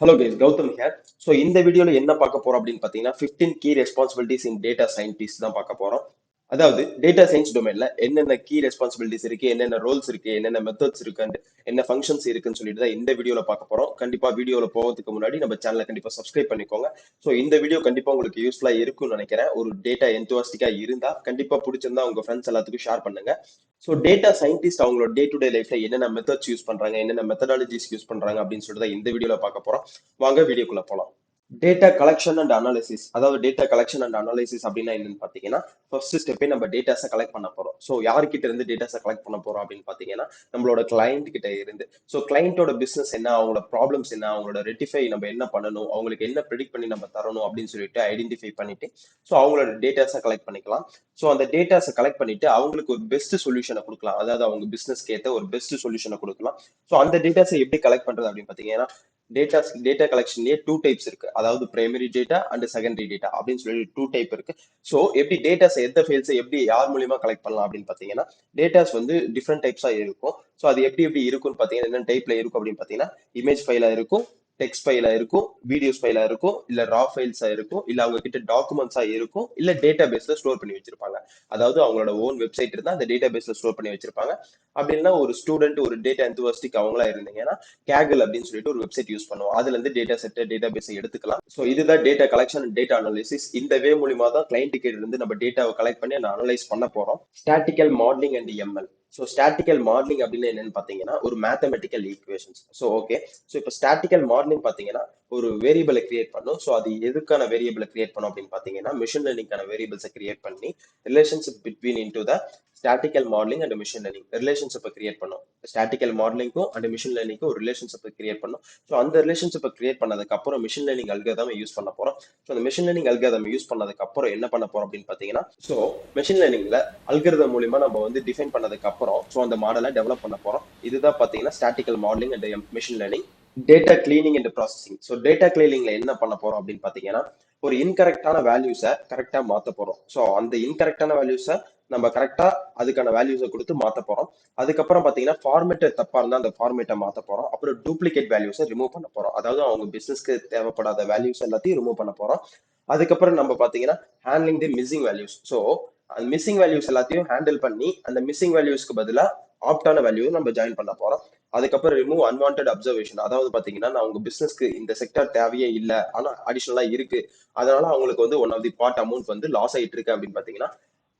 Hello guys, Gowtham here. So இந்த வீடியோல என்ன பார்க்க போறோம் அப்படின்னு பார்த்தீங்கன்னா 15 key responsibilities in data scientist தான் பார்க்க போறோம். அதாவது டேட்டா சயின்ஸ் டொமைன்ல என்னென்ன கீ ரெஸ்பான்சிபிலிட்டிஸ் இருக்கு, என்னென்ன ரோல்ஸ் இருக்கு, என்னென்ன மெத்தட்ஸ் இருக்கு, and என்ன ஃபங்க்ஷன்ஸ் இருக்குன்னு சொல்லிட்டு தான் இந்த வீடியோல பார்க்க போறோம். கண்டிப்பா வீடியோல போகிறதுக்கு முன்னாடி நம்ம சேனலை கண்டிப்பா சப்ஸ்கிரைப் பண்ணிக்கோங்க. ஸோ இந்த வீடியோ கண்டிப்பா உங்களுக்கு யூஸ்ஃபுல்லா இருக்கும்னு நினைக்கிறேன். ஒரு டேட்டா என்துவாஸ்டிக்கா இருந்தா கண்டிப்பா பிடிச்சிருந்தா உங்க ஃப்ரெண்ட்ஸ் எல்லாத்துக்கும் ஷேர் பண்ணுங்க. ஸோ டேட்டா சயின்டிஸ்ட் அவங்களோட டே டு டே லைஃப்ல என்னென்ன மெத்தட்ஸ் யூஸ் பண்றாங்க, என்னென்ன மெத்தடாலஜிஸ் யூஸ் பண்றாங்க அப்படின்னு சொல்லிட்டு தான் இந்த வீடியோல பார்க்க போறோம். வாங்க வீடியோக்குள்ள போலாம். டேட்டா கலெக்ஷன் அண்ட் அனாலிசிஸ், அதாவது டேட்டா கலெக்ஷன் அண்ட் அனாலிசிஸ் அப்படின்னா என்னன்னு பாத்தீங்கன்னா ஃபர்ஸ்ட் ஸ்டெப்பே நம்ம டேட்டாஸை கலெக்ட் பண்ண போறோம். ஸோ யார்கிட்ட இருந்து டேட்டாஸை கலெக்ட் பண்ண போறோம் அப்படின்னு பாத்தீங்கன்னா நம்மளோட கிளைண்ட் கிட்ட இருந்து. ஸோ கிளைண்டோட பிசினஸ் என்ன, அவங்களோட ப்ராப்ளம்ஸ் என்ன, அவங்களோட ரெட்டிஃபை நம்ம என்ன பண்ணணும், அவங்களுக்கு என்ன ப்ரெடிக்ட் பண்ணி நம்ம தரணும் அப்படின்னு சொல்லிட்டு ஐடென்டிஃபை பண்ணிட்டு ஸோ அவங்களோட டேட்டாஸை கலெக்ட் பண்ணிக்கலாம். ஸோ அந்த டேட்டாஸை கலெக்ட் பண்ணிட்டு அவங்களுக்கு ஒரு பெஸ்ட் சொல்யூஷனை கொடுக்கலாம், அதாவது அவங்க பிசினஸ்க்கு ஏற்ற ஒரு பெஸ்ட் சொல்யூஷனை கொடுக்கலாம். ஸோ அந்த டேட்டாஸை எப்படி கலெக்ட் பண்றது அப்படின்னு பாத்தீங்கன்னா டேட்டா கலெக்ஷன்லயே டூ டைப்ஸ் இருக்கு, அதாவது primary data and secondary data அப்படின்னு சொல்லி டூ டைப் இருக்கு. ஸோ எப்படி டேட்டாஸ் எந்த ஃபைல்ஸ் எப்படி யார் மூலியமா கலெக்ட் பண்ணலாம் அப்படின்னு பாத்தீங்கன்னா டேட்டாஸ் வந்து டிஃப்ரெண்ட் டைப்ஸா இருக்கும். ஸோ அது எப்படி எப்படி இருக்கும்னு பாத்தீங்கன்னா என்ன டைப்ல இருக்கும் அப்படின்னு பாத்தீங்கன்னா இமேஜ் ஃபைலா இருக்கும், டெக்ஸ்ட் ஃபைலா இருக்கும், வீடியோஸ் ஃபைலா இருக்கும், இல்ல ரா ஃபைல்ஸா இருக்கும், இல்ல அவங்க கிட்ட டாக்குமெண்ட்ஸா இருக்கும், இல்ல டேட்டா பேஸ்ல ஸ்டோர் பண்ணி வச்சிருப்பாங்க. அதாவது அவங்களோட ஓன் வெப்சைட் இருந்தா அந்த டேட்டா பேஸ்ல ஸ்டோர் பண்ணி வச்சிருப்பாங்க. அப்படின்னா ஒரு ஸ்டூடெண்ட் ஒரு டேட்டா என்துவாஸ்டிக் அவங்களா இருந்தீங்கன்னா கேகல் அப்படின்னு சொல்லிட்டு ஒரு வெப்சைட் யூஸ் பண்ணுவோம். அதுல இருந்து டேட்டா செட் டேட்டா பேஸ் எடுத்துக்கலாம். ஸோ இதுதான் data collection and data analysis. இந்த வே மூலியமா தான் கிளைண்ட் கிட்ட இருந்து நம்ம டேட்டாவை கலெக்ட் பண்ணி அனலைஸ் பண்ண போறோம். Statistical modelling and ML. So statistical modelling அப்படின்னு என்னன்னு பாத்தீங்கன்னா ஒரு mathematical equations. So okay, so இப்போ ஸ்டாட்டிக்கல் மாடலிங் பாத்தீங்கன்னா ஒரு வேரியபிளை கிரியேட் பண்ணும். ஸோ அது எதுக்கான வேரியபிளை கிரியேட் பண்ணும் அப்படின்னு பாத்தீங்கன்னா மிஷின் லேர்னிங்கான வேரியபிள்ஸை கிரியேட் பண்ணி relationship between into the statistical modelling and machine learning ரிலேஷன்ஷிப்பை கிரியேட் பண்ணும். ஸ்டாட்டிக்கல் மாடலிங்க்கும் அண்ட் மிஷின் லேர்னிங்க்கும் ஒரு ரிலேஷன்ஷிப்பை கிரியேட் பண்ணும். ஸோ அந்த ரிலேஷன்ஷிப்பை கிரியேட் பண்ணதுக்கு அப்புறம் மிஷின் லேர்னிங் அல்காரிதம் யூஸ் பண்ண போறோம். ஸோ அந்த மிஷின் லேர்னிங் அல்காரிதம் யூஸ் பண்ணதுக்கு அப்புறம் என்ன பண்ண போறோம் அப்படின்னு பாத்தீங்கன்னா ஸோ மிஷின் லேர்னிங்ல அல்காரிதம் மூலியமா நம்ம வந்து டிஃபைன் பண்ணதுக்கு அப்புறம் ஸோ அந்த மாடலை டெவலப் பண்ண போறோம். இதுதான் பாத்தீங்கன்னா statistical modelling and machine learning. Data cleaning and processing. So data கிளீனிங்ல என்ன பண்ண போறோம் அப்படின்னு பாத்தீங்கன்னா ஒரு இன்கரெக்டான வேல்யூஸை கரெக்டா மாத்த போறோம். ஸோ அந்த இன்கரெக்டான வேல்யூஸை நம்ம கரெக்டா அதுக்கான வேல்யூஸை கொடுத்து மாத்த போறோம். அதுக்கப்புறம் பாத்தீங்கன்னா ஃபார்மேட் தப்பா இருந்தா அந்த ஃபார்மேட்டை மாத்த போறோம். அப்புறம் டூப்ளிகேட் வேல்யூஸை ரிமூவ் பண்ண போறோம், அதாவது அவங்க பிசினஸ்க்கு தேவைப்படாத வேல்யூஸ் எல்லாத்தையும் ரிமூவ் பண்ண போறோம். அதுக்கப்புறம் நம்ம பாத்தீங்கன்னா ஹேண்ட்லிங் தி மிஸ்ஸிங் வேல்யூஸ். ஸோ அந்த மிஸ்ஸிங் வேல்யூஸ் எல்லாத்தையும் ஹேண்டில் பண்ணி அந்த மிஸ்ஸிங் வேல்யூஸ்க்கு பதிலா ஆப்டான வேல்யூ நம்ம ஜாயின் பண்ண போறோம். அதுக்கப்புறம் ரிமூவ் அன்வான்ட் அப்சர்வேஷன், அதாவது பாத்தீங்கன்னா நான் உங்க பிசினஸ்க்கு இந்த செக்டர் தேவையே இல்லை ஆனா அடிஷனலா இருக்கு, அதனால அவங்களுக்கு வந்து one of the part amount வந்து லாஸ் ஆயிட்டு இருக்கு அப்படின்னு பாத்தீங்கன்னா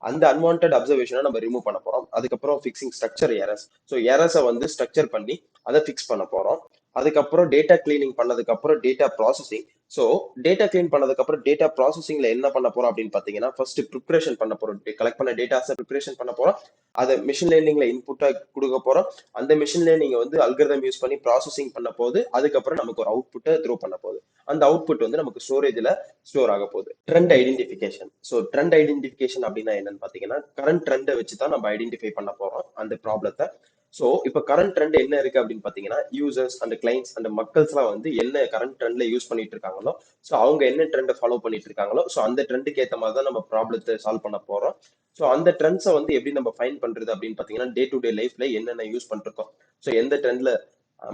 அந்த அன்வான்ட் அப்சர்வேஷனை நம்ம ரிமூவ் பண்ண போறோம். அதுக்கப்புறம் ஃபிக்ஸிங் ஸ்ட்ரக்சர் எரர்ஸ். ஸோ எரர்ஸை வந்து ஸ்ட்ரக்சர் பண்ணி அதை ஃபிக்ஸ் பண்ண போறோம். அதுக்கப்புறம் டேட்டா கிளீனிங் பண்ணதுக்கு அப்புறம் data processing. So data clean பண்ணதுக்கு அப்புறம் டேட்டா ப்ராசஸிங்ல என்ன பண்ண போறோம் அப்படின்னு பாத்தீங்கன்னா ஃபர்ஸ்ட் ப்ரிப்பரேஷன் பண்ண போறோம். கலெக்ட் பண்ண டேட்டாஸை ப்ரிப்பரேஷன் பண்ண போறோம். அதை மிஷின் லேர்னிங்ல இன்புட்டா கொடுக்க போறோம். அந்த மிஷின் லேர்னிங் வந்து அல்கரிதம் யூஸ் பண்ணி ப்ராசஸிங் பண்ண போது அதுக்கப்புறம் நமக்கு ஒரு அவுட்புட்டை த்ரோ பண்ண போகுது. அந்த அவுட்புட் வந்து நமக்கு ஸ்டோரேஜ்ல ஸ்டோர் ஆக போகுது. Trend identification. So trend identification அப்படின்னா என்னன்னு பாத்தீங்கன்னா கரண்ட் ட்ரெண்டை வச்சு தான் நம்ம ஐடென்டிஃபை பண்ண போறோம் அந்த ப்ராப்ளத்தை. ஸோ இப்போ கரண்ட் ட்ரெண்ட் என்ன இருக்கு அப்படின்னு பாத்தீங்கன்னா யூசர்ஸ் அண்ட் கிளைண்ட்ஸ் அண்ட் மக்கள்ஸ் எல்லாம் வந்து என்ன கரண்ட் ட்ரெண்ட்ல யூஸ் பண்ணிட்டு இருக்காங்களோ ஸோ அவங்க என்ன ட்ரெண்டை ஃபாலோ பண்ணிட்டு இருக்காங்களோ ஸோ அந்த ட்ரெண்டுக்கு ஏற்ற மாதிரி தான் நம்ம ப்ராப்ளத்தை சால்வ் பண்ண போறோம். ஸோ அந்த ட்ரெண்ட்ஸை வந்து எப்படி நம்ம ஃபைன் பண்றது அப்படின்னு பாத்தீங்கன்னா டே டு டே லைஃப்ல என்னென்ன யூஸ் பண்ணிருக்கோம், ஸோ எந்த ட்ரெண்ட்ல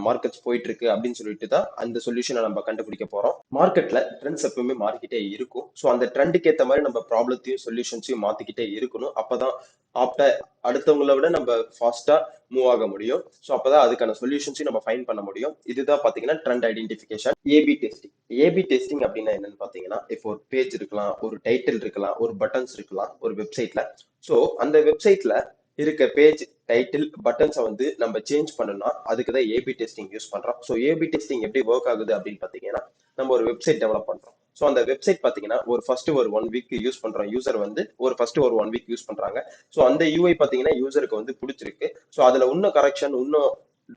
மார்க்கெட்ஸ் போயிட்டு இருக்கு அப்படின்னு சொல்லிட்டு தான் அந்த சொல்யூஷனை நம்ம கண்டுபிடிக்க போறோம். மார்க்கெட்ல ட்ரெண்ட்ஸ் எப்பவுமே மாறிக்கிட்டே இருக்கும். ஸோ அந்த ட்ரெண்டுக்கு ஏற்ற மாதிரி நம்ம ப்ராப்ளத்தையும் சொல்யூஷன்ஸையும் மாத்திக்கிட்டே இருக்கணும். அப்பதான் ஆப்டா அடுத்தவங்களை விட நம்ம ஃபாஸ்டா மூவ் ஆக முடியும். ஸோ அப்பதான் அதுக்கான சொல்யூஷன்ஸையும் நம்ம ஃபைன் பண்ண முடியும். இதுதான் பாத்தீங்கன்னா trend identification. A B testing. A B testing அப்படின்னா என்னன்னு பாத்தீங்கன்னா இப்போ ஒரு பேஜ் இருக்கலாம், ஒரு டைட்டில் இருக்கலாம், ஒரு பட்டன்ஸ் இருக்கலாம் ஒரு வெப்சைட்ல. ஸோ அந்த வெப்சைட்ல இருக்க பேஜ் டைட்டில் பட்டன்ஸை வந்து நம்ம சேஞ்ச் பண்ணணும்னா அதுக்கு தான் ஏபி டெஸ்டிங் யூஸ் பண்றோம். ஸோ ஏபி டெஸ்டிங் எப்படி ஒர்க் ஆகுது அப்படின்னு பாத்தீங்கன்னா நம்ம ஒரு வெப்சைட் டெவலப் பண்றோம். ஸோ அந்த வெப்சைட் பாத்தீங்கன்னா ஒரு ஃபர்ஸ்ட் ஒரு 1 வீக் யூஸ் பண்றோம். யூசர் வந்து ஒரு ஃபர்ஸ்ட் ஒரு 1 வீக் யூஸ் பண்றாங்க. ஸோ அந்த யூஐ பாத்தீங்கன்னா யூசருக்கு வந்து பிடிச்சிருக்கு. ஸோ அதுல இன்னும் கரெக்ஷன் இன்னும்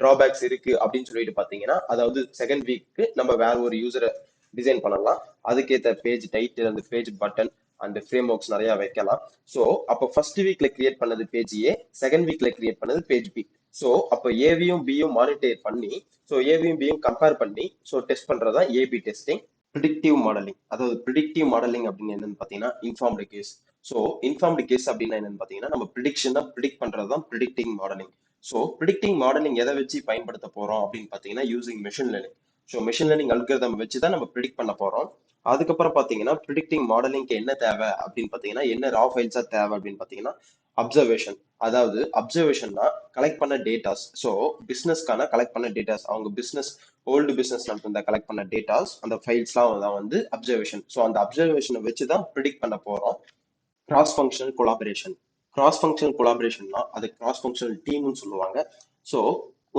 டிராபேக்ஸ் இருக்கு அப்படின்னு சொல்லிட்டு பாத்தீங்கன்னா அதாவது செகண்ட் வீக்கு நம்ம வேற ஒரு யூசரை டிசைன் பண்ணலாம். அதுக்கேற்ற பேஜ் டைட்டில் அந்த பேஜ் பட்டன் அந்த ஃப்ரேம் ஒர்க்ஸ் நிறைய வைக்கலாம். ஸோ அப்போ ஃபர்ஸ்ட் வீக்ல கிரியேட் பண்ணது பேஜ் ஏ, செகண்ட் வீக்ல கிரியேட் பண்ணது பேஜ் பி. ஸோ அப்போ ஏவியும் பியும் மானிட்டர் பண்ணி ஸோ ஏவியும் பியும் கம்பேர் பண்ணி ஸோ டெஸ்ட் பண்றதா ஏபி டெஸ்டிங். Predictive modelling. அதாவது ப்ரிடிக்டிவ் மாடலிங் அப்படின்னு என்னன்னு பாத்தீங்கன்னா informed case. So informed case அப்படின்னா என்னன்னு பாத்தீங்கன்னா நம்ம ப்ரிடிக்ஷன் தான் ப்ரிடிக்ட் பண்றது தான் predicting modelling. So predicting modelling எதை வச்சு பயன்படுத்த போறோம் அப்படின்னு பாத்தீங்கன்னா using machine learning. So machine learning algorithm வச்சு தான் நம்ம ப்ரிடிக்ட் பண்ண போறோம். அதுக்கப்புறம் பாத்தீங்கன்னா ப்ரிடிக்டிங் மாடலிங்க்கு என்ன தேவை அப்படின்னு பாத்தீங்கன்னா, என்ன ரா ஃபைல்ஸா தேவை அப்படின்னு பாத்தீங்கன்னா, அப்சர்வேஷன். அதாவது அப்சர்வேஷன்னா கலெக்ட் பண்ண டேட்டாஸ். ஸோ பிசினஸ்க்கான கலெக்ட் பண்ண டேட்டாஸ், அவங்க பிசினஸ் ஓல்டு பிசினஸ் நடந்த கலெக்ட் பண்ண டேட்டாஸ், அந்த ஃபைல்ஸ்லாம் தான் வந்து அப்சர்வேஷன். ஸோ அந்த அப்சர்வேஷனை வச்சு தான் ப்ரிடிக்ட் பண்ண போறோம். Cross functional collaboration. Cross functional கொலாபரேஷன்னா அது கிராஸ் ஃபங்க்ஷனல் டீம்னு சொல்லுவாங்க. ஸோ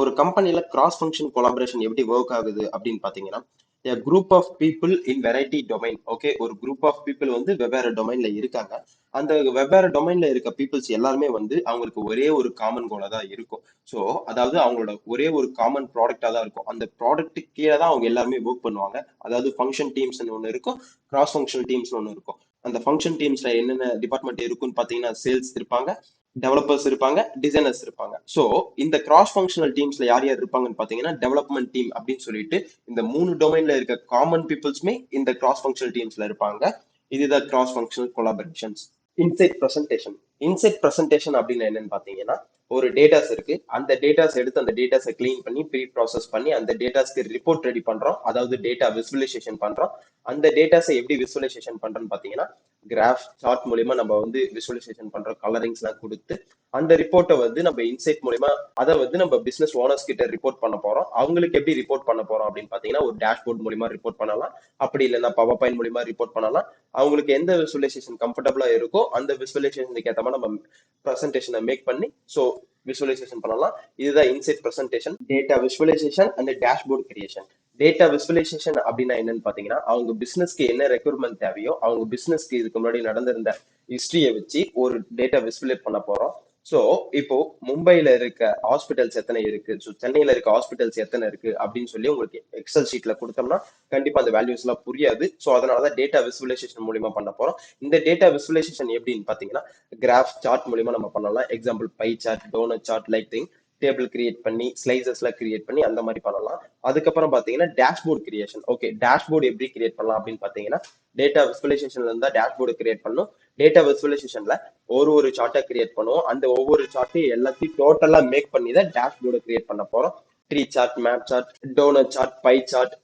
ஒரு கம்பெனில கிராஸ் ஃபங்க்ஷன் கொலாபரேஷன் எப்படி ஒர்க் ஆகுது அப்படின்னு பாத்தீங்கன்னா, a group of people in variety domain. Okay, ஒரு குரூப் ஆஃப் பீப்புள் வந்து வெவ்வேறு டொமைன்ல இருக்காங்க. அந்த வெவ்வேறு டொமைன்ல இருக்க பீப்புள்ஸ் எல்லாருமே வந்து அவங்களுக்கு ஒரே ஒரு காமன் கோலா தான் இருக்கும். ஸோ அதாவது அவங்களோட ஒரே ஒரு காமன் ப்ராடக்டா தான் இருக்கும். அந்த ப்ராடக்ட் கீழே தான் அவங்க எல்லாருமே ஒர்க் பண்ணுவாங்க. அதாவது ஃபங்க்ஷன் டீம்ஸ்னு ஒன்று இருக்கும், கிராஸ் ஃபங்க்ஷனல் டீம்ஸ்னு ஒன்று இருக்கும். அந்த ஃபங்க்ஷன் டீம்ஸ்ல என்னென்ன டிபார்ட்மெண்ட் இருக்குன்னு பாத்தீங்கன்னா, சேல்ஸ் இருப்பாங்க, டெவலப்பர்ஸ் இருப்பாங்க, டிசைனர்ஸ் இருப்பாங்க. ஸோ இந்த கிராஸ் ஃபங்க்ஷனல் டீம்ஸ்ல யார் யார் இருப்பாங்கன்னு பாத்தீங்கன்னா, டெவலப்மெண்ட் டீம் அப்படின்னு சொல்லிட்டு இந்த 3 டொமைன்ல இருக்க காமன் பீப்புள்ஸ்மே இந்த கிராஸ் ஃபங்க்ஷனல் டீம்ஸ்ல இருப்பாங்க. இதுதான் cross functional collaborations. Inside presentation. Inside presentation அப்படின்னு என்னன்னு பாத்தீங்கன்னா, ஒரு டேட்டாஸ் இருக்கு, அந்த டேட்டாஸ் எடுத்து அந்த டேட்டாஸை கிளீன் பண்ணி ப்ரீ ப்ராசஸ் பண்ணி அந்த டேட்டாஸ்க்கு ரிப்போர்ட் ரெடி பண்றோம். அதாவது டேட்டா விசுவலைசேஷன் பண்றோம். அந்த டேட்டாஸை எப்படி விசுவலைசேஷன் பண்றோம்னு பாத்தீங்கன்னா, கிராஃப் சார்ட் மூலியமா நம்ம வந்து விசுவலைசேஷன் பண்றோம், கலரிங்ஸ் எல்லாம் கொடுத்து அந்த ரிப்போர்ட்டை வந்து நம்ம இன்சைட் மூலியமா அதை வந்து நம்ம பிசினஸ் ஓனர்ஸ் கிட்ட ரிப்போர்ட் பண்ண போறோம். அவங்களுக்கு எப்படி ரிப்போர்ட் பண்ண போறோம் அப்படின்னு பாத்தீங்கன்னா, ஒரு டேஷ்போர்ட் மூலியமா ரிப்போர்ட் பண்ணலாம், அப்படி இல்லைன்னா பவர் பாயிண்ட் மூலியமா ரிப்போர்ட் பண்ணலாம். அவங்களுக்கு எந்த விசுவலைசேஷன் கம்ஃபர்டபுளா இருக்கோ அந்த விசுவலைசேஷனுக்கு ஏற்ற மாதிரி நம்ம ப்ரெசன்டேஷனை மேக் பண்ணி ஸோ விசுவலைசேஷன் பண்ணலாம். இதுதான் inside presentation. Data visualisation and dashboard creation. Data visualisation அப்படின்னா என்னன்னு பாத்தீங்கன்னா, அவங்க பிசினஸ்க்கு என்ன ரெக்யர்மெண்ட் தேவையோ, அவங்க பிசினஸ்க்கு இதுக்கு முன்னாடி நடந்திருந்த ஹிஸ்டரியை வச்சு ஒரு டேட்டா விசுவலேட் பண்ண போறோம். சோ இப்போ மும்பைல இருக்க ஹாஸ்பிட்டல்ஸ் எத்தனை இருக்கு, ஸோ சென்னையில இருக்க ஹாஸ்பிட்டல்ஸ் எத்தனை இருக்கு அப்படின்னு சொல்லி உங்களுக்கு எக்ஸல் ஷீட்ல கொடுத்தோம்னா கண்டிப்பா அந்த வேல்யூஸ் எல்லாம் புரியாது. ஸோ அதனாலதான் டேட்டா விசுவலைசேஷன் மூலியமா பண்ண போறோம். இந்த டேட்டா விசுவலைசேஷன் எப்படின்னு பாத்தீங்கன்னா, கிராஃப் சார்ட் மூலியமா நம்ம பண்ணலாம். Example pie chart, doughnut chart, like thing table create பண்ணி ஸ்லைசஸ்ல கிரியேட் பண்ணி அந்த மாதிரி பண்ணலாம். அதுக்கப்புறம் பாத்தீங்கன்னா டேஷ்போர்ட் கிரியேஷன். ஓகே, டேஷ்போர்ட் எப்படி கிரியேட் பண்ணலாம் அப்படின்னு பாத்தீங்கன்னா, டேட்டா விசுவலைசேஷன்ல இருந்தா டேஷ்போர்டு கிரியேட் பண்ணும். டேட்டா விசுவலைசேஷன்ல ஒரு சார்ட்டை கிரியேட் பண்ணுவோம். அந்த ஒவ்வொரு சார்ட்டையும் எல்லாத்தையும் டோட்டலா மேக் பண்ணி தான் டேஷ்போர்டை கிரியேட் பண்ண போறோம். Tree chart, map chart, doughnut chart, pie chart,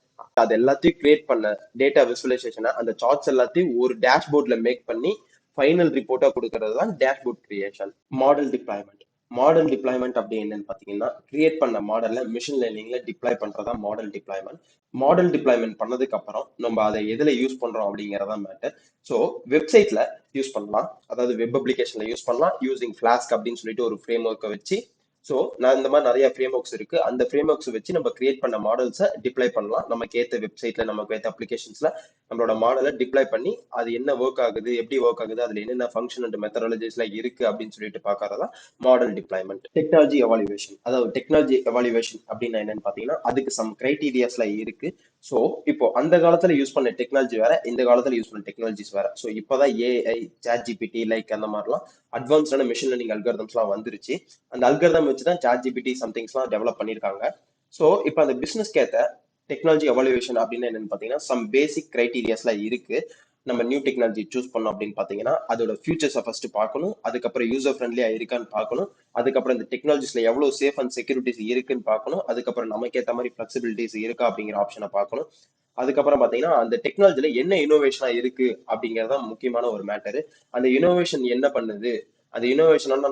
அது எல்லாத்தையும் கிரியேட் பண்ண டேட்டா விசுவலைசேஷனை அந்த சார்ட்ஸ் எல்லாத்தையும் ஒரு டேஷ்போர்ட்ல மேக் பண்ணி ஃபைனல் ரிப்போர்ட்டா கொடுக்கறது தான் dashboard creation. Model deployment. Model deployment அப்படி என்னன்னு பாத்தீங்கன்னா, கிரியேட் பண்ண மாடலை மிஷின் லேர்னிங்ல டிப்ளாய் பண்றதா மாடல் டிப்ளாய்மெண்ட். மாடல் டிப்ளாய்மெண்ட் பண்ணதுக்கு அப்புறம் நம்ம அதை எதுல யூஸ் பண்றோம் அப்படிங்கறதா மேட்டர். ஸோ வெப்சைட்ல யூஸ் பண்ணலாம், அதாவது வெப் அப்ளிகேஷன்ல யூஸ் பண்ணலாம், யூசிங் ஃபிளாஸ்க் அப்படின்னு சொல்லிட்டு ஒரு ஃப்ரேம் ஒர்க்கை வச்சு. ஸோ நான் இந்த மாதிரி நிறைய ஃப்ரேம் ஒர்க்ஸ் இருக்கு, அந்த ஃப்ரேம் ஒர்க்ஸ் வச்சு நம்ம கிரியேட் பண்ண மாடல்ஸை டிப்ளை பண்ணலாம். நமக்கு ஏற்ற வெப்சைட்ல, நமக்கு ஏற்ற அப்ளிகேஷன்ஸ்ல நம்மளோட மாடலை டிப்ளை பண்ணி அது என்ன ஒர்க் ஆகுது, எப்படி ஒர்க் ஆகுது, அதுல என்னென்ன ஃபங்க்ஷன் அண்ட் மெத்தடாலஜிஸ்லாம் இருக்கு அப்படின்னு சொல்லிட்டு பாக்குறதா மாடல் டிப்ளாய்மெண்ட். Technology evaluation. அதாவது டெக்னாலஜி எவாலுவேஷன் அப்படின்னா என்னன்னு பாத்தீங்கன்னா, அதுக்கு சம் கிரைட்டீரியாஸ்லாம் இருக்கு. ஸோ இப்போ அந்த காலத்துல யூஸ் பண்ண டெக்னாலஜி வேற, இந்த காலத்துல யூஸ் பண்ண டெக்னாலஜிஸ் வேற. ஸோ இப்போதான் ஏஐ, சாட் ஜிபிடி லைக் அந்த மாதிரிலாம் அட்வான்ஸ்டான மிஷின் லேர்னிங் அல்காரிதம்ஸ்லாம் வந்துருச்சு. அந்த அல்காரிதம் வச்சு தான் சாட் ஜிபிடி சம்திங்ஸ்லாம் டெவலப் பண்ணியிருக்காங்க. ஸோ இப்போ அந்த பிசினஸ்க்கு ஏற்ற டெக்னாலஜி எவாலுவேஷன் அப்படின்னு என்னன்னு பாத்தீங்கன்னா, சம் பேசிக் கிரைட்டீரியாஸ்லாம் இருக்கு. நம்ம நியூ டெக்னாலஜி சூஸ் பண்ணோம் அப்படின்னு பாத்தீங்கன்னா, அதோட ஃபியூச்சர்ஸை ஃபர்ஸ்ட் பார்க்கணும், அதுக்கப்புறம் யூசர் ஃப்ரெண்ட்லியா இருக்கான்னு பார்க்கணும், அதுக்கப்புறம் இந்த டெக்னாலஜிஸ்ல எவ்வளவு சேஃப் அண்ட் செக்யூரிட்டிஸ் இருக்குன்னு பார்க்கணும், அதுக்கப்புறம் நமக்கு ஏற்ற மாதிரி ஃபிளெக்சிபிலிட்டிஸ் இருக்கா அப்படிங்கிற ஆப்ஷனை பார்க்கணும். அதுக்கப்புறம் பாத்தீங்கன்னா அந்த டெக்னாலஜில என்ன இனோவேஷனா இருக்கு அப்படிங்கறத முக்கியமான ஒரு மேட்டர். அந்த இனோவேஷன் என்ன பண்ணுது, அந்த இனோவேஷனால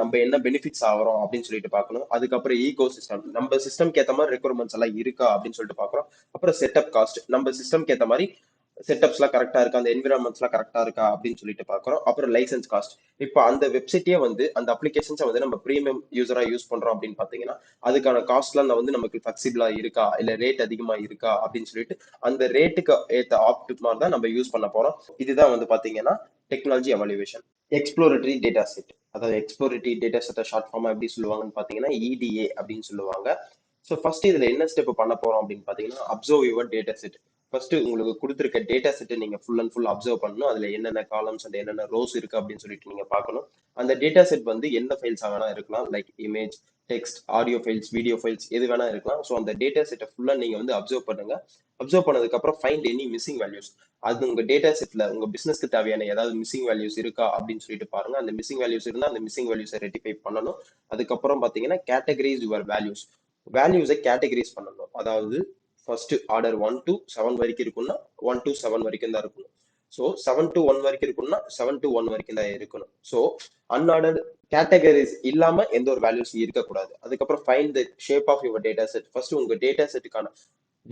நம்ம என்ன பெனிஃபிட்ஸ் ஆகிறோம் அப்படின்னு சொல்லிட்டு பார்க்கணும். அதுக்கப்புறம் ஈகோ சிஸ்டம், நம்ம சிஸ்டம்க்கு ஏற்ற மாதிரி ரெக்குவயர்மெண்ட்ஸ் எல்லாம் இருக்கா அப்படின்னு சொல்லிட்டு பார்க்கறோம். அப்புறம் செட்டப் காஸ்ட், நம்ம சிஸ்டம்க்கு ஏற்ற மாதிரி செட்டப்ஸ்லாம் கரெக்டா இருக்கா, அந்த என்விரான்மெண்ட்ஸ்லாம் கரெக்டா இருக்கா அப்படின்னு சொல்லிட்டு பார்க்கறோம். அப்புறம் லைசன்ஸ் காஸ்ட். இப்போ அந்த வெப்சைட்டே வந்து அந்த அப்ளிகேஷன்ஸை வந்து நம்ம ப்ரீமியம் யூசரா யூஸ் பண்றோம் அப்படின்னு பாத்தீங்கன்னா, அதுக்கான காஸ்ட்லாம் வந்து நமக்கு ஃபிளெக்சிபிளா இருக்கா, இல்ல ரேட் அதிகமா இருக்கா அப்படின்னு சொல்லிட்டு அந்த ரேட்டுக்கு ஏத்த ஆப்டிமா தான் நம்ம யூஸ் பண்ண போறோம். இதுதான் வந்து பாத்தீங்கன்னா technology evaluation. Exploratory data set. அதாவது எக்ஸ்ப்ளோரட்டரி டேட்டா செட்டை ஷார்ட் ஃபார்மா எப்படி சொல்லுவாங்கன்னு பாத்தீங்கன்னா இடிஏ அப்படின்னு சொல்லுவாங்க. ஸோ ஃபர்ஸ்ட் இதுல என்ன ஸ்டெப் பண்ண போறோம் அப்படின்னு பாத்தீங்கன்னா, observe your data set. First உங்களுக்கு கொடுத்துருக்க டேட்டா செட்டை நீங்க ஃபுல் அண்ட் ஃபுல் அப்சர்வ் பண்ணணும். அதுல என்னென்ன காலம்ஸ் அண்ட் என்னென்ன ரோஸ் இருக்கு அப்படின்னு சொல்லிட்டு நீங்க பார்க்கணும். அந்த டேட்டா செட் வந்து எந்த ஃபைல்ஸ் வேணா இருக்கலாம், like image, text, audio files, video files எது வேணா இருக்கலாம். ஸோ அந்த டேட்டா செட்டை ஃபுல்லா நீங்க வந்து அப்சர்வ் பண்ணுங்க. அப்சர்வ் பண்ணதுக்கு அப்புறம் ஃபைண்ட் எனி மிஸ்ஸிங் வேல்யூஸ். அது உங்க டேட்டா செட்ல உங்க பிசினஸ்க்கு தேவையான ஏதாவது மிஸ்ஸிங் வேல்யூஸ் இருக்கா அப்படின்னு சொல்லிட்டு பாருங்க. அந்த மிஸ்ஸிங் வேல்யூஸ் இருந்தா அந்த மிஸ்ஸிங் வேல்யூஸை ரெட்டிஃபை பண்ணணும். அதுக்கப்புறம் பாத்தீங்கன்னா கேட்டகரைஸ் யுவர் வேல்யூஸ். வேல்யூஸை கேட்டகரைஸ் பண்ணணும். அதாவது ஃபர்ஸ்ட் ஆர்டர் 1 to 7 வரைக்கும் இருக்கும்னா 1 to 7 வரைக்கும் தான் இருக்கணும். ஸோ 7 to 1 வரைக்கும் இருக்கும்னா 7 to 1 வரைக்கும் தான் இருக்கணும். ஸோ அன்ஆர்டர்ட் கேட்டகரிஸ் இல்லாம எந்த ஒரு வேல்யூஸ் இருக்கக்கூடாது. அதுக்கப்புறம் find the shape of your data set. First உங்க டேட்டா செட்டுக்கான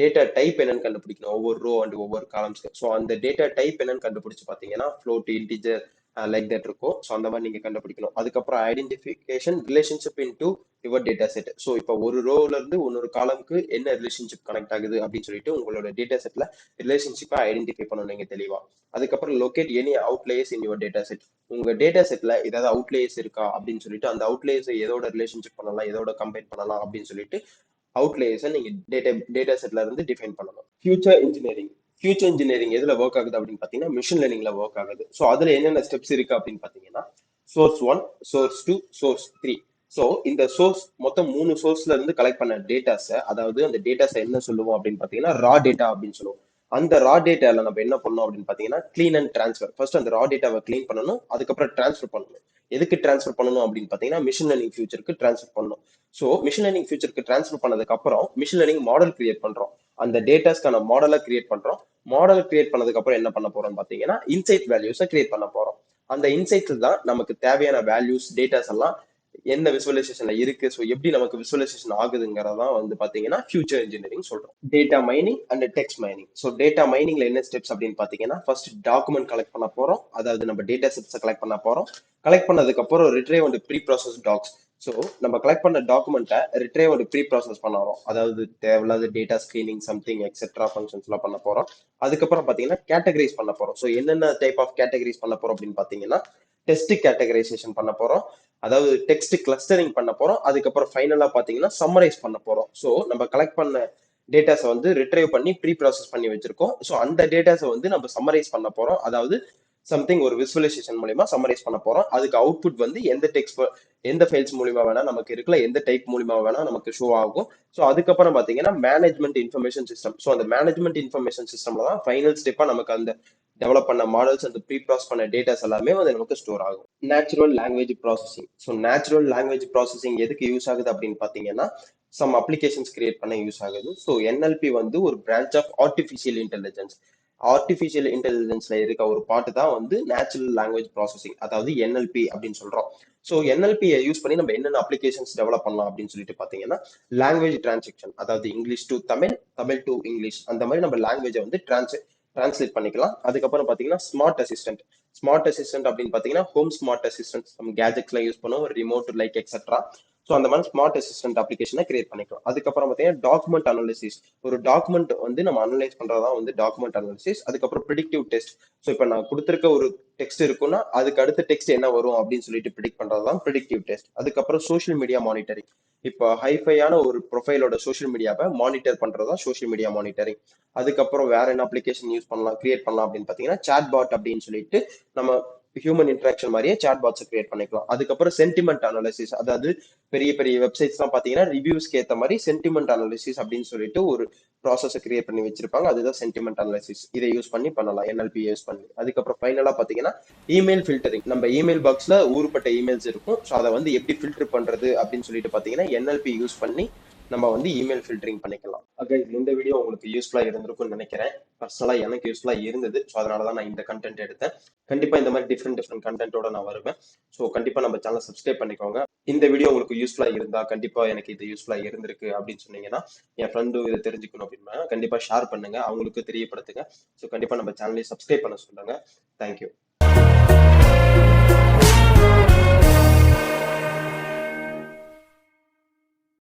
டேட்டா டைப் என்னன்னு கண்டுபிடிக்கணும், ஒவ்வொரு ரோ அண்ட் ஒவ்வொரு காலம்ஸ்க்கு. ஸோ அந்த டேட்டா டைப் என்னன்னு கண்டுபிடிச்சு பார்த்தீங்கன்னா ஃப்ளோட், இன்டிஜர், லைக் தட் இருக்கும். ஸோ அந்த மாதிரி நீங்க கண்டுபிடிக்கணும். அதுக்கப்புறம் identification relationship into your data set. So இப்போ ஒரு ரோல இருந்து இன்னொரு காலம்க்கு என்ன ரிலேஷன்ஷிப் கனெக்ட் ஆகுது அப்படின்னு சொல்லிட்டு உங்களோட டேட்டா செட்ல ரிலேஷன்ஷிப்பை ஐடென்டிஃபை பண்ணணும் நீங்க தெளிவா. அதுக்கப்புறம் locate any outliers in your data set. உங்க டேட்டா செட்ல ஏதாவது அவுட்லேயர்ஸ் இருக்கா அப்படின்னு சொல்லிட்டு அந்த அவுட்லேயர்ஸ் எதோட ரிலேஷன்ஷிப் பண்ணலாம், எதோட கம்பைன் பண்ணலாம் அப்படின்னு சொல்லிட்டு அவுட்லேயர்ஸை நீங்க டேட்டா செட்ல இருந்து டிஃபைன் பண்ணணும். ஃபியூச்சர் இன்ஜினியரிங் எதுல ஒர்க் ஆகுது அப்படின்னு பாத்தீங்கன்னா மிஷின் லேர்னிங்ல ஒர்க் ஆகுது. ஸோ அதுல என்னென்ன ஸ்டெப்ஸ் இருக்கு அப்படின்னு பாத்தீங்கன்னா சோர்ஸ் 1, சோர்ஸ் 2, சோர்ஸ் 3. ஸோ இந்த சோர்ஸ் மொத்தம் 3 சோர்ஸ்ல இருந்து கலெக்ட் பண்ண டேட்டாஸை, அதாவது அந்த டேட்டாஸை என்ன சொல்லுவோம் அப்படின்னு பாத்தீங்கன்னா ரா டேட்டா அப்படின்னு சொல்லுவோம். அந்த ரா டேட்டால நம்ம என்ன பண்ணோம் அப்படின்னு பாத்தீங்கன்னா கிளீன் அண்ட் டிரான்ஸ்ஃபர். ஃபர்ஸ்ட் அந்த ரா டேட்டாவை கிளீன் பண்ணணும், அதுக்கப்புறம் டிரான்ஸ்ஃபர் பண்ணணும். எதுக்கு டிரான்ஸ்ஃபர் பண்ணணும் அப்படின்னு பாத்தீங்கன்னா மிஷின் லேர்னிங் ஃபியூச்சருக்கு டிரான்ஸ்ஃபர் பண்ணணும். ஸோ மிஷின் லேர்னிங் ஃபியூச்சருக்கு டிரான்ஸ்ஃபர் பண்ணதுக்கு அப்புறம் மிஷின் லேர்னிங் மாடல் கிரியேட் பண்றோம். அந்த டேட்டாஸ்க்கான மாடலை கிரியேட் பண்றோம். மாடல் கிரியேட் பண்ணதுக்கு அப்புறம் என்ன பண்ண போறோம்னு பாத்தீங்கன்னா இன்சைட் வேல்யூஸை கிரியேட் பண்ண போறோம். அந்த இன்சைட்ஸ் தான் நமக்கு தேவையான வேல்யூஸ் டேட்டாஸ் எல்லாம் என்ன விசுவலைசேஷன்ல இருக்கு. ஸோ எப்படி நமக்கு விசுவலைசேஷன் ஆகுதுங்கிறதான் வந்து பாத்தீங்கன்னா ஃபியூச்சர் இன்ஜினியரிங் சொல்றோம். Data mining and text mining. So data மைனிங்ல என்ன ஸ்டெப்ஸ் அப்படின்னு பாத்தீங்கன்னா ஃபர்ஸ்ட் டாக்குமெண்ட் கலெக்ட் பண்ண போறோம், அதாவது நம்ம டேட்டா செட்ஸை கலெக்ட் பண்ண போறோம். கலெக்ட் பண்ணதுக்கு அப்புறம் retrieve and preprocess docs. So நம்ம கலெக்ட் பண்ண டாக்குமெண்ட்டை ரிட்ரைவ் அண்ட் ப்ரீ ப்ராசஸ் பண்ண வரோம், அதாவது தேவையில்லாத data screening something etcetera functions எல்லாம் பண்ண போறோம். அதுக்கப்புறம் பாத்தீங்கன்னா கேட்டகரைஸ் பண்ண போறோம். ஸோ என்னென்ன டைப் ஆஃப் கேட்டகரைஸ் பண்ண போறோம் அப்படின்னு பாத்தீங்கன்னா டெஸ்ட் கேட்டகரைசேஷன் பண்ண போறோம், அதாவது டெக்ஸ்ட் கிளஸ்டரிங் பண்ண போறோம். அதுக்கப்புறம் ஃபைனலா பாத்தீங்கன்னா சம்மரைஸ் பண்ண போறோம். ஸோ நம்ம கலெக்ட் பண்ண டேட்டாஸை வந்து ரிட்ரைவ் பண்ணி ப்ரீ ப்ராசஸ் பண்ணி வச்சிருக்கோம். ஸோ அந்த டேட்டாஸை வந்து நம்ம சம்மரைஸ் பண்ண போறோம், அதாவது சம்திங் ஒரு விசுவலைசேஷன் மூலியமா சம்மரைஸ் பண்ண போறோம். அதுக்கு அவுட்புட் வந்து எந்த டெக்ஸ்ட் எந்த ஃபைல்ஸ் மூலியமா வேணா நமக்கு இருக்குல்ல, எந்த டைப் மூலியமா வேணா நமக்கு ஷோ ஆகும். ஸோ அதுக்கப்புறம் பாத்தீங்கன்னா மேனேஜ்மெண்ட் இன்ஃபர்மேஷன் சிஸ்டம். ஸோ அந்த மேனேஜ்மெண்ட் இன்ஃபர்மேஷன் சிஸ்டம்ல தான் ஃபைனல் ஸ்டெப்பா நமக்கு அந்த டெவலப் பண்ண மாடல்ஸ், அந்த ப்ரீ ப்ராசஸ் பண்ண டேட்டாஸ் எல்லாமே வந்து நமக்கு ஸ்டோர் ஆகும். Natural language processing. So natural language processing எதுக்கு யூஸ் ஆகுது அப்படின்னு பாத்தீங்கன்னா சம் அப்ளிகேஷன்ஸ் கிரியேட் பண்ண யூஸ் ஆகுது. ஸோ என்எல்பி வந்து ஒரு branch of artificial intelligence. Artificial இன்டெலிஜென்ஸ்ல இருக்க ஒரு பார்ட் தான் வந்து நேச்சுரல் லாங்குவேஜ் ப்ராசஸிங், அதாவது என்எல்பி அப்படின்னு சொல்றோம். ஸோ என்எல்பியை யூஸ் பண்ணி நம்ம என்னென்ன அப்ளிகேஷன்ஸ் டெவலப் பண்ணலாம் அப்படின்னு சொல்லிட்டு பாத்தீங்கன்னா லாங்குவேஜ் டிரான்சாக்ஷன், அதாவது English to Tamil, Tamil to English, அந்த மாதிரி நம்ம லாங்குவேஜை வந்து டிரான்ஸ்லேட் பண்ணிக்கலாம். அதுக்கப்புறம் பாத்தீங்கன்னா ஸ்மார்ட் அசிஸ்டன்ட். ஸ்மார்ட் அசிஸ்டன்ட் அப்படின்னு பாத்தீங்கன்னா ஹோம் ஸ்மார்ட் அசிஸ்டன்ட், நம்ம கேஜெட்ஸ்லாம் யூஸ் பண்ணுவோம், ரிமோட் லைக் எக்ஸெட்ரா. ஸோ அந்த மாதிரி ஸ்மார்ட் அசிஸ்டன்ட் அப்ளிகேஷனை கிரியேட் பண்ணிக்கலாம். அதுக்கப்புறம் பார்த்தீங்கன்னா டாக்குமெண்ட் அனாலிசிஸ். ஒரு டாக்குமெண்ட் வந்து நம்ம அனலைஸ் பண்றதா வந்து டாக்குமெண்ட் அனாலிசிஸ். அதுக்கப்புறம் ப்ரிடிக்டிவ் டெஸ்ட். ஸோ இப்போ நான் கொடுத்துருக்க ஒரு டெக்ஸ்ட் இருக்குன்னா அதுக்கு அடுத்த டெக்ஸ்ட் என்ன வரும் அப்படின்னு சொல்லிட்டு ப்ரிடிக்ட் பண்றது தான் ப்ரிடிக்டிவ் டெஸ்ட். அதுக்கப்புறம் சோஷியல் மீடியா மானிட்டரிங். இப்போ ஹைஃபையான ஒரு ப்ரொஃபைலோட சோஷியல் மீடியாவை மானிட்டர் பண்றதா சோஷியல் மீடியா மானிட்டரிங். அதுக்கப்புறம் வேற என்ன அப்ளிகேஷன் யூஸ் பண்ணலாம், கிரியேட் பண்ணலாம் அப்படின்னு பார்த்தீங்கன்னா சாட் பாட் அப்படின்னு சொல்லிட்டு நம்ம ஹியூமன் இன்ட்ராக்ஷன் மாதிரியே சாட் பாட்ஸ் கிரியேட் பண்ணிக்கலாம். அதுக்கப்புறம் சென்டிமெண்ட் அனாலிசிஸ், அதாவது பெரிய பெரிய வெப்சைட்ஸ் எல்லாம் பாத்தீங்கன்னா ரிவ்யூஸ்க்கு ஏத்த மாதிரி சென்டிமெண்ட் அனாலிசிஸ் அப்படின்னு சொல்லிட்டு ஒரு ப்ராசஸ் கிரியேட் பண்ணி வச்சிருப்பாங்க. அதுதான் சென்டிமெண்ட் அனாலிசிஸ். இதை யூஸ் பண்ணி பண்ணலாம், என்எல்பி யூஸ் பண்ணி. அதுக்கப்புறம் ஃபைனலா பாத்தீங்கன்னா இமெயில் ஃபில்டரிங். நம்ம இமெயில் பாக்ஸ்ல ஊருப்பட்ட இமெயில்ஸ் இருக்கும். ஸோ அதை வந்து எப்படி ஃபில்டர் பண்றது அப்படின்னு சொல்லிட்டு பாத்தீங்கன்னா என்எல்பி யூஸ் பண்ணி நம்ம வந்து இமெயில் ஃபில்டரிங் பண்ணிக்கலாம். இந்த வீடியோ உங்களுக்கு யூஸ்ஃபுல்லா இருந்திருக்கும்னு நினைக்கிறேன். பர்சனலா எனக்கு யூஸ்ஃபுல்லா இருந்தது. ஸோ அதனாலதான் நான் இந்த கண்டென்ட் எடுத்தேன். கண்டிப்பா இந்த மாதிரி டிஃப்ரெண்ட் கண்டென்ட்டோட நான் வருவேன். ஸோ கண்டிப்பா நம்ம சேனலை சப்ஸ்கிரைப் பண்ணிக்கோங்க. இந்த வீடியோ உங்களுக்கு யூஸ்ஃபுல்லா இருந்தா, கண்டிப்பா எனக்கு இது யூஸ்ஃபுல்லா இருந்திருக்கு அப்படின்னு சொன்னீங்கன்னா என் ஃப்ரெண்டும் இதை தெரிஞ்சுக்கணும் அப்படின்னா கண்டிப்பா ஷேர் பண்ணுங்க, அவங்களுக்கு தெரியப்படுத்துங்க. ஸோ கண்டிப்பா நம்ம சேனலை சப்ஸ்கிரைப் பண்ண சொல்லுங்க. தேங்க்யூ.